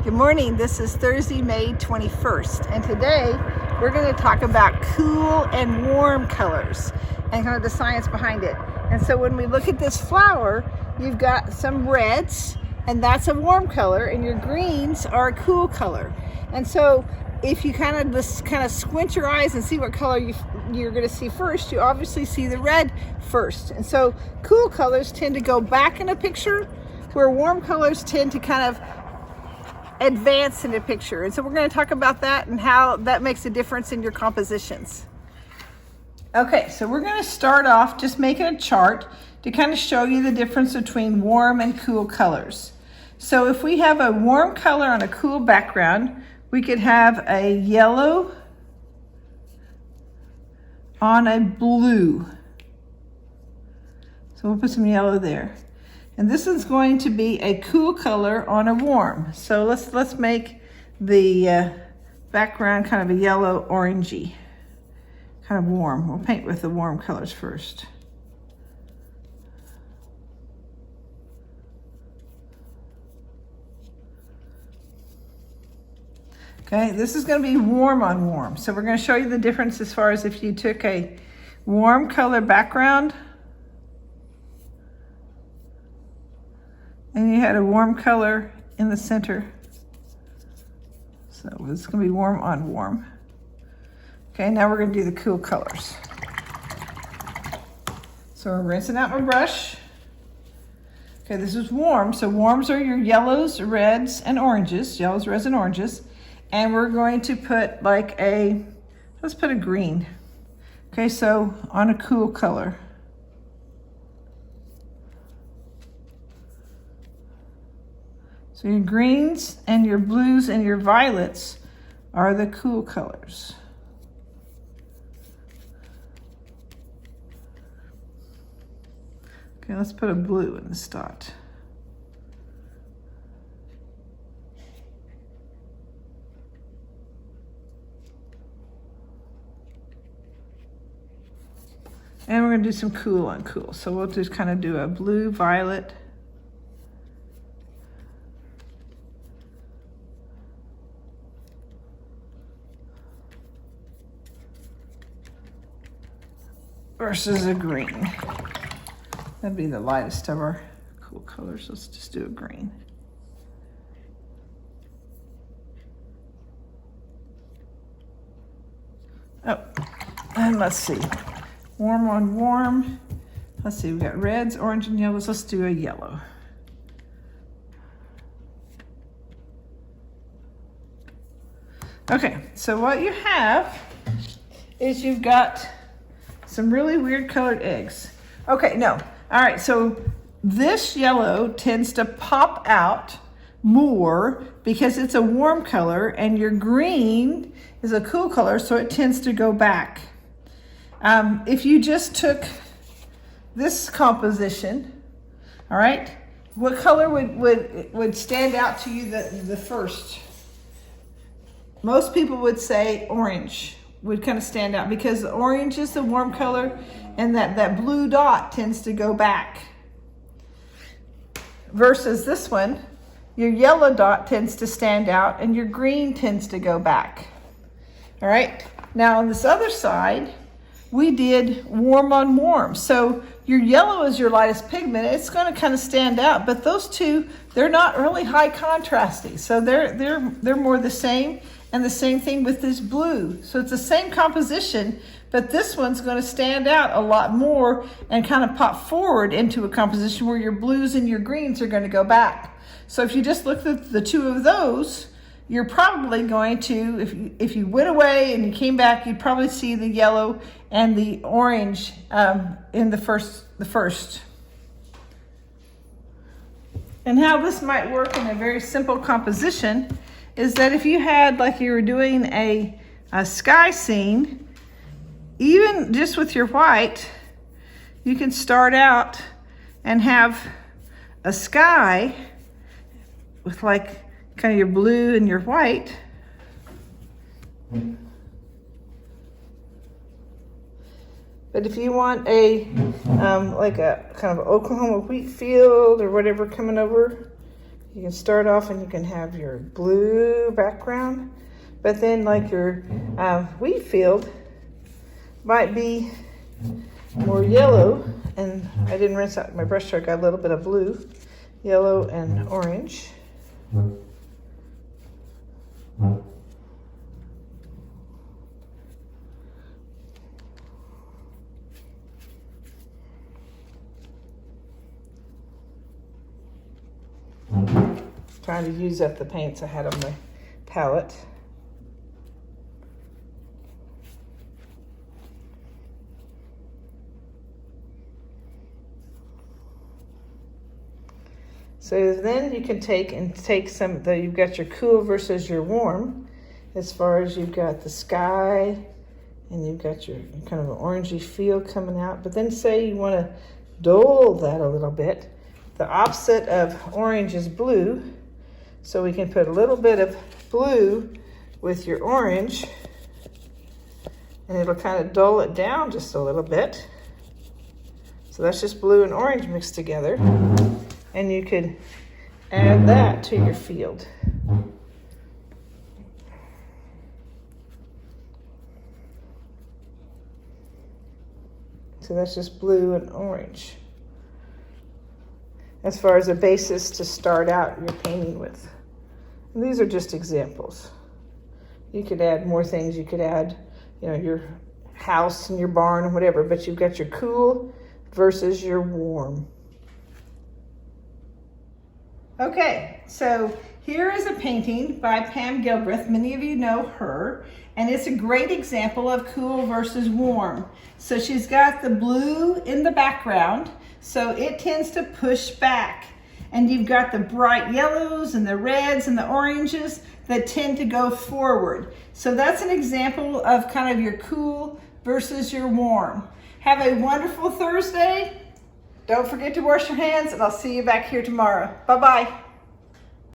Good morning. This is Thursday, May 21st, and today we're going to talk about cool and warm colors and kind of the science behind it. And so when we look at this flower, you've got some reds, and that's a warm color, and your greens are a cool color. And so if you kind of squint your eyes and see what color you're going to see first, you obviously see the red first. And so cool colors tend to go back in a picture, where warm colors tend to kind of advance in a picture. And so we're going to talk about that and how that makes a difference in your compositions. Okay, so we're going to start off just making a chart to kind of show you the difference between warm and cool colors. So if we have a warm color on a cool background, we could have a yellow on a blue. So we'll put some yellow there. And this is going to be a cool color on a warm. So let's make the background kind of a yellow orangey, kind of warm. We'll paint with the warm colors first. Okay, this is going to be warm on warm. So we're going to show you the difference as far as if you took a warm color background and you had a warm color in the center. So it's going to be warm on warm. Okay, now we're going to do the cool colors. So we're rinsing out my brush. Okay, this is warm. So warms are your yellows, reds, and oranges. Yellows, reds, and oranges. And we're going to put like let's put a green. Okay, so on a cool color. So your greens and your blues and your violets are the cool colors. Okay, let's put a blue in this dot. And we're going to do some cool on cool. So we'll just kind of do a blue, violet, versus a green. That'd be the lightest of our cool colors. Let's just do a green. Oh, and let's see. Warm on warm. Let's see, we got reds, orange, and yellows. Let's do a yellow. Okay, so what you have is you've got some really weird colored eggs. Okay, no. All right, so this yellow tends to pop out more because it's a warm color, and your green is a cool color, so it tends to go back. If you just took this composition, all right, what color would stand out to you the first? Most people would say orange would kind of stand out because the orange is the warm color, and that blue dot tends to go back. Versus this one, your yellow dot tends to stand out and your green tends to go back. All right, now on this other side, we did warm on warm. So your yellow is your lightest pigment. It's going to kind of stand out, but those two, they're not really high contrasting. So they're more the same. And the same thing with this blue. So it's the same composition, but this one's going to stand out a lot more and kind of pop forward into a composition where your blues and your greens are going to go back. So if you just look at the two of those, you're probably going to, if you went away and you came back, you'd probably see the yellow and the orange in the first. And how this might work in a very simple composition is that if you had, like you were doing a sky scene, even just with your white, you can start out and have a sky with like kind of your blue and your white. But if you want like a kind of Oklahoma wheat field or whatever coming over, You can start off and you can have your blue background, but then like your wheat field might be more yellow, and I didn't rinse out my brush, so I got a little bit of blue, yellow, and orange. Trying to use up the paints I had on my palette. So then you can take some, you've got your cool versus your warm, as far as you've got the sky and you've got your kind of an orangey feel coming out. But then say you want to dull that a little bit. The opposite of orange is blue. So we can put a little bit of blue with your orange, and it'll kind of dull it down just a little bit. So that's just blue and orange mixed together. And you could add that to your field. So that's just blue and orange, as far as a basis to start out your painting with. And these are just examples. You could add more things. You could add, your house and your barn and whatever, but you've got your cool versus your warm. Okay, so here is a painting by Pam Gilbreth. Many of you know her, and it's a great example of cool versus warm. So she's got the blue in the background, so it tends to push back. And you've got the bright yellows and the reds and the oranges that tend to go forward. So that's an example of kind of your cool versus your warm. Have a wonderful Thursday. Don't forget to wash your hands, and I'll see you back here tomorrow. Bye-bye.